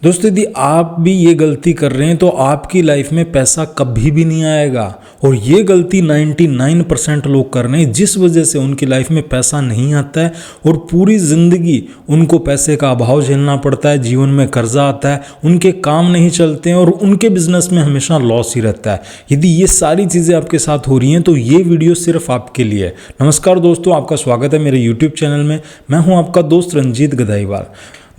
दोस्तों यदि आप भी ये गलती कर रहे हैं तो आपकी लाइफ में पैसा कभी भी नहीं आएगा। और ये गलती 99% लोग कर रहे हैं, जिस वजह से उनकी लाइफ में पैसा नहीं आता है और पूरी ज़िंदगी उनको पैसे का अभाव झेलना पड़ता है, जीवन में कर्जा आता है, उनके काम नहीं चलते हैं और उनके बिजनेस में हमेशा लॉस ही रहता है। यदि ये सारी चीज़ें आपके साथ हो रही हैं तो ये वीडियो सिर्फ आपके लिए है। नमस्कार दोस्तों, आपका स्वागत है मेरे यूट्यूब चैनल में। मैं हूँ आपका दोस्त रंजीत गदाईवाल।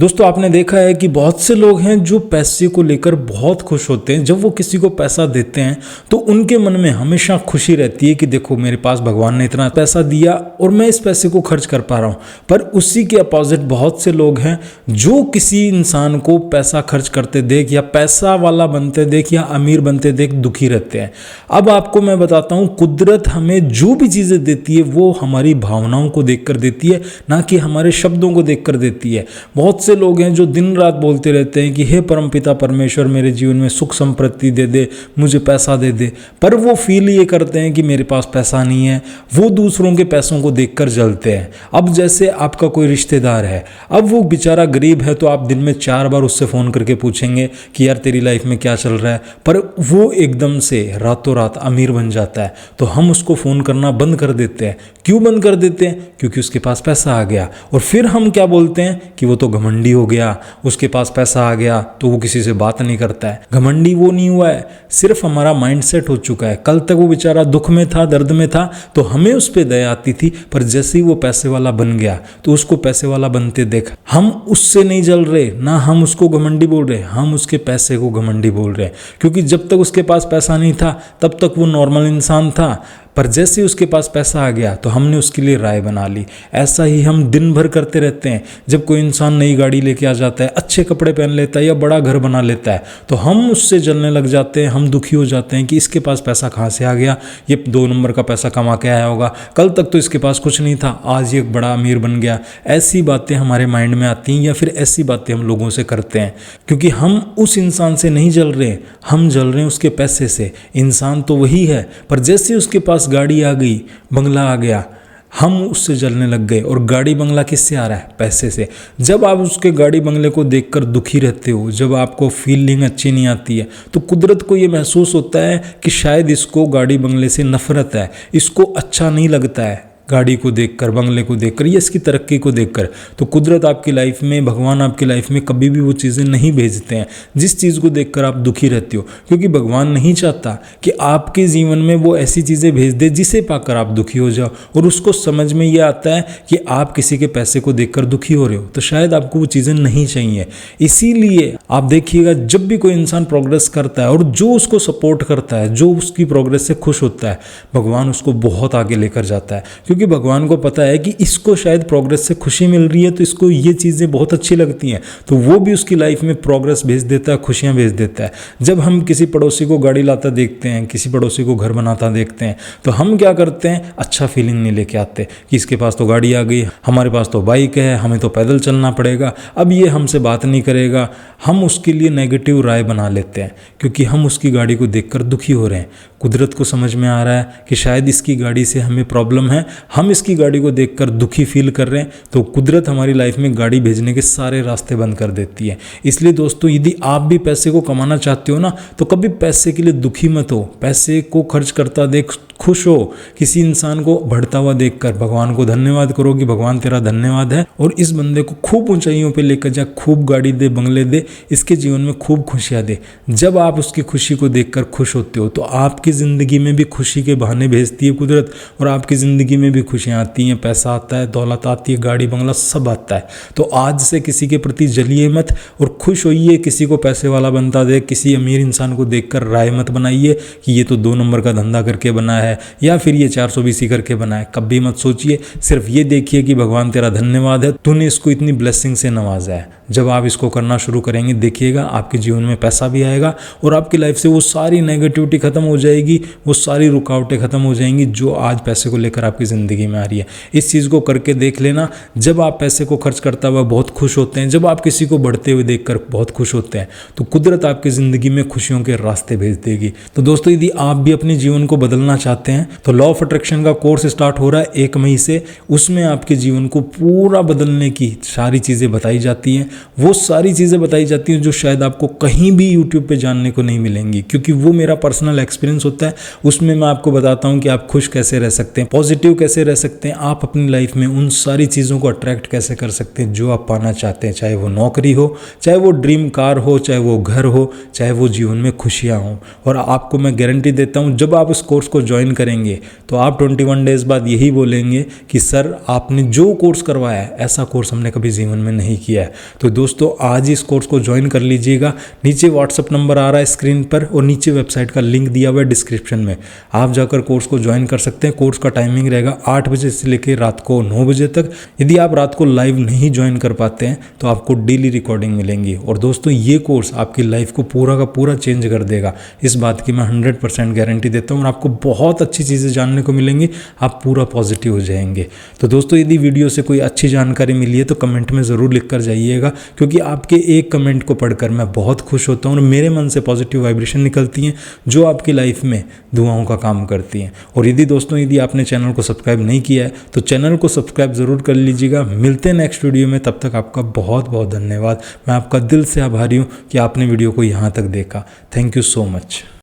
दोस्तों आपने देखा है कि बहुत से लोग हैं जो पैसे को लेकर बहुत खुश होते हैं। जब वो किसी को पैसा देते हैं तो उनके मन में हमेशा खुशी रहती है कि देखो मेरे पास भगवान ने इतना पैसा दिया और मैं इस पैसे को खर्च कर पा रहा हूँ। पर उसी के अपोजिट बहुत से लोग हैं जो किसी इंसान को पैसा खर्च करते देख या पैसा वाला बनते देख या अमीर बनते देख दुखी रहते हैं। अब आपको मैं बताता हूँ, कुदरत हमें जो भी चीज़ें देती है वो हमारी भावनाओं को देखकर देती है, ना कि हमारे शब्दों को देखकर देती है। बहुत से लोग हैं जो दिन रात बोलते रहते हैं कि हे परमपिता परमेश्वर मेरे जीवन में सुख संपत्ति दे दे, मुझे पैसा दे दे, पर वो फील ये करते हैं कि मेरे पास पैसा नहीं है। वो दूसरों के पैसों को देखकर जलते हैं। अब जैसे आपका कोई रिश्तेदार है, अब वो बेचारा गरीब है तो आप दिन में 4 बार उससे फ़ोन करके पूछेंगे कि यार तेरी लाइफ में क्या चल रहा है, पर वो एकदम से रातों रात अमीर बन जाता है तो हम उसको फ़ोन करना बंद कर देते हैं। क्यों बंद कर देते हैं? क्योंकि उसके पास पैसा आ गया। और फिर हम क्या बोलते हैं कि वो तो घमंडी हो गया, उसके पास पैसा आ गया तो वो किसी से बात नहीं करता है। घमंडी वो नहीं हुआ है, सिर्फ हमारा माइंडसेट हो चुका है। कल तक वो बेचारा दुख में था, दर्द में था तो हमें उस पर दया आती थी, पर जैसे ही वो पैसे वाला बन गया तो उसको पैसे वाला बनते देख हम उससे नहीं जल रहे, ना हम उसको घमंडी बोल रहे, हम उसके पैसे को घमंडी बोल रहे हैं। क्योंकि जब तक उसके पास पैसा नहीं था तब तक वो नॉर्मल इंसान था, पर जैसे उसके पास पैसा आ गया तो हमने उसके लिए राय बना ली। ऐसा ही हम दिन भर करते रहते हैं। जब कोई इंसान नई गाड़ी लेके आ जाता है, अच्छे कपड़े पहन लेता है या बड़ा घर बना लेता है तो हम उससे जलने लग जाते हैं। हम दुखी हो जाते हैं कि इसके पास पैसा कहाँ से आ गया, ये 2 नंबर का पैसा कमा के आया होगा, कल तक तो इसके पास कुछ नहीं था, आज ये बड़ा अमीर बन गया। ऐसी बातें हमारे माइंड में आती हैं या फिर ऐसी बातें हम लोगों से करते हैं, क्योंकि हम उस इंसान से नहीं जल रहे, हम जल रहे हैं उसके पैसे से। इंसान तो वही है, पर जैसे उसके पास गाड़ी आ गई, बंगला आ गया, हम उससे जलने लग गए। और गाड़ी बंगला किससे आ रहा है? पैसे से। जब आप उसके गाड़ी बंगले को देखकर दुखी रहते हो, जब आपको फीलिंग अच्छी नहीं आती है, तो कुदरत को ये महसूस होता है कि शायद इसको गाड़ी बंगले से नफरत है, इसको अच्छा नहीं लगता है गाड़ी को देखकर, बंगले को देखकर या इसकी तरक्की को देखकर। तो कुदरत आपकी लाइफ में, भगवान आपकी लाइफ में कभी भी वो चीज़ें नहीं भेजते हैं जिस चीज़ को देखकर आप दुखी रहते हो, क्योंकि भगवान नहीं चाहता कि आपके जीवन में वो ऐसी चीज़ें भेज दे जिसे पाकर आप दुखी हो जाओ। और उसको समझ में ये आता है कि आप किसी के पैसे को देखकर दुखी हो रहे हो तो शायद आपको वो चीज़ें नहीं चाहिए। इसीलिए आप देखिएगा, जब भी कोई इंसान प्रोग्रेस करता है और जो उसको सपोर्ट करता है, जो उसकी प्रोग्रेस से खुश होता है, भगवान उसको बहुत आगे लेकर जाता है। क्योंकि भगवान को पता है कि इसको शायद प्रोग्रेस से खुशी मिल रही है तो इसको ये चीज़ें बहुत अच्छी लगती हैं, तो वो भी उसकी लाइफ में प्रोग्रेस भेज देता है, खुशियाँ भेज देता है। जब हम किसी पड़ोसी को गाड़ी लाता देखते हैं, किसी पड़ोसी को घर बनाता देखते हैं, तो हम क्या करते हैं? अच्छा फीलिंग नहीं लेके आते कि इसके पास तो गाड़ी आ गई, हमारे पास तो बाइक है, हमें तो पैदल चलना पड़ेगा, अब ये हमसे बात नहीं करेगा। हम उसके लिए नेगेटिव राय बना लेते हैं क्योंकि हम उसकी गाड़ी को देखकर दुखी हो रहे हैं। कुदरत को समझ में आ रहा है कि शायद इसकी गाड़ी से हमें प्रॉब्लम है, हम इसकी गाड़ी को देखकर दुखी फील कर रहे हैं, तो कुदरत हमारी लाइफ में गाड़ी भेजने के सारे रास्ते बंद कर देती है। इसलिए दोस्तों, यदि आप भी पैसे को कमाना चाहते हो ना, तो कभी पैसे के लिए दुखी मत हो। पैसे को खर्च करता देख खुश हो, किसी इंसान को बढ़ता हुआ देखकर भगवान को धन्यवाद करो कि भगवान तेरा धन्यवाद है और इस बंदे को खूब ऊंचाइयों पे लेकर जा, खूब गाड़ी दे, बंगले दे, इसके जीवन में खूब खुशियाँ दे। जब आप उसकी खुशी को देखकर खुश होते हो तो आपकी ज़िंदगी में भी खुशी के बहाने भेजती है कुदरत और आपकी ज़िंदगी में भी खुशियाँ आती हैं, पैसा आता है, दौलत आती है, गाड़ी बंगला सब आता है। तो आज से किसी के प्रति जलिए मत और खुश होइए। किसी को पैसे वाला बनता देख, किसी अमीर इंसान को देखकर राय मत बनाइए कि ये तो 2 नंबर का धंधा करके बना है या फिर ये 420 करके बना है। कभी मत सोचिए, सिर्फ ये देखिए कि भगवान तेरा धन्यवाद है, तूने इसको इतनी ब्लेसिंग से नवाजा है। जब आप इसको करना शुरू करेंगे, देखिएगा आपके जीवन में पैसा भी आएगा और आपकी लाइफ से वो सारी नेगेटिविटी खत्म हो जाएगी, वो सारी रुकावटें खत्म हो जाएंगी जो आज पैसे को लेकर आपकी जिंदगी ज़िंदगी में आ रही है। इस चीज़ को करके देख लेना। जब आप पैसे को खर्च करता हुआ बहुत खुश होते हैं, जब आप किसी को बढ़ते हुए देखकर बहुत खुश होते हैं, तो कुदरत आपकी ज़िंदगी में खुशियों के रास्ते भेज देगी। तो दोस्तों, यदि आप भी अपने जीवन को बदलना चाहते हैं तो लॉ ऑफ अट्रैक्शन का कोर्स स्टार्ट हो रहा है 1 मई से। उसमें आपके जीवन को पूरा बदलने की सारी चीज़ें बताई जाती हैं। वो सारी चीज़ें बताई जाती हैं जो शायद आपको कहीं भी यूट्यूब पे जानने को नहीं मिलेंगी, क्योंकि वो मेरा पर्सनल एक्सपीरियंस होता है। उसमें मैं आपको बताता हूँ कि आप खुश कैसे रह सकते हैं, पॉजिटिव कैसे रह सकते हैं, आप अपनी लाइफ में उन सारी चीज़ों को अट्रैक्ट कैसे कर सकते हैं जो आप पाना चाहते हैं, चाहे वो नौकरी हो, चाहे वो ड्रीम कार हो, चाहे वो घर हो, चाहे वो जीवन में खुशियाँ हों। और आपको मैं गारंटी देता हूँ, जब आप इस कोर्स को ज्वाइन करेंगे तो आप 21 डेज बाद यही बोलेंगे कि सर, आपने जो कोर्स करवाया है ऐसा कोर्स हमने कभी जीवन में नहीं किया है। तो दोस्तों, आज इस कोर्स को ज्वाइन कर लीजिएगा। नीचे व्हाट्सअप नंबर आ रहा है स्क्रीन पर और नीचे वेबसाइट का लिंक दिया हुआ है डिस्क्रिप्शन में। आप जाकर कोर्स को ज्वाइन कर सकते हैं। कोर्स का टाइमिंग रहेगा 8 बजे से लेकर रात को 9 बजे तक। यदि आप रात को लाइव नहीं ज्वाइन कर पाते हैं तो आपको डेली रिकॉर्डिंग मिलेंगी। और दोस्तों, ये कोर्स आपकी लाइफ को पूरा का पूरा चेंज कर देगा, इस बात की मैं 100% गारंटी देता हूँ। और आपको बहुत अच्छी चीज़ें जानने को मिलेंगी, आप पूरा पॉजिटिव हो जाएंगे। तो दोस्तों, यदि वीडियो से कोई अच्छी जानकारी मिली है तो कमेंट में ज़रूर लिख कर जाइएगा, क्योंकि आपके एक कमेंट को पढ़कर मैं बहुत खुश होता हूँ और मेरे मन से पॉजिटिव वाइब्रेशन निकलती हैं जो आपकी लाइफ में दुआओं का काम करती हैं। और यदि दोस्तों, यदि आपने चैनल को सब्सक्राइब नहीं किया है तो चैनल को सब्सक्राइब ज़रूर कर लीजिएगा। मिलते हैं नेक्स्ट वीडियो में, तब तक आपका बहुत बहुत धन्यवाद। मैं आपका दिल से आभारी हूँ कि आपने वीडियो को यहाँ तक देखा। Thank you so much.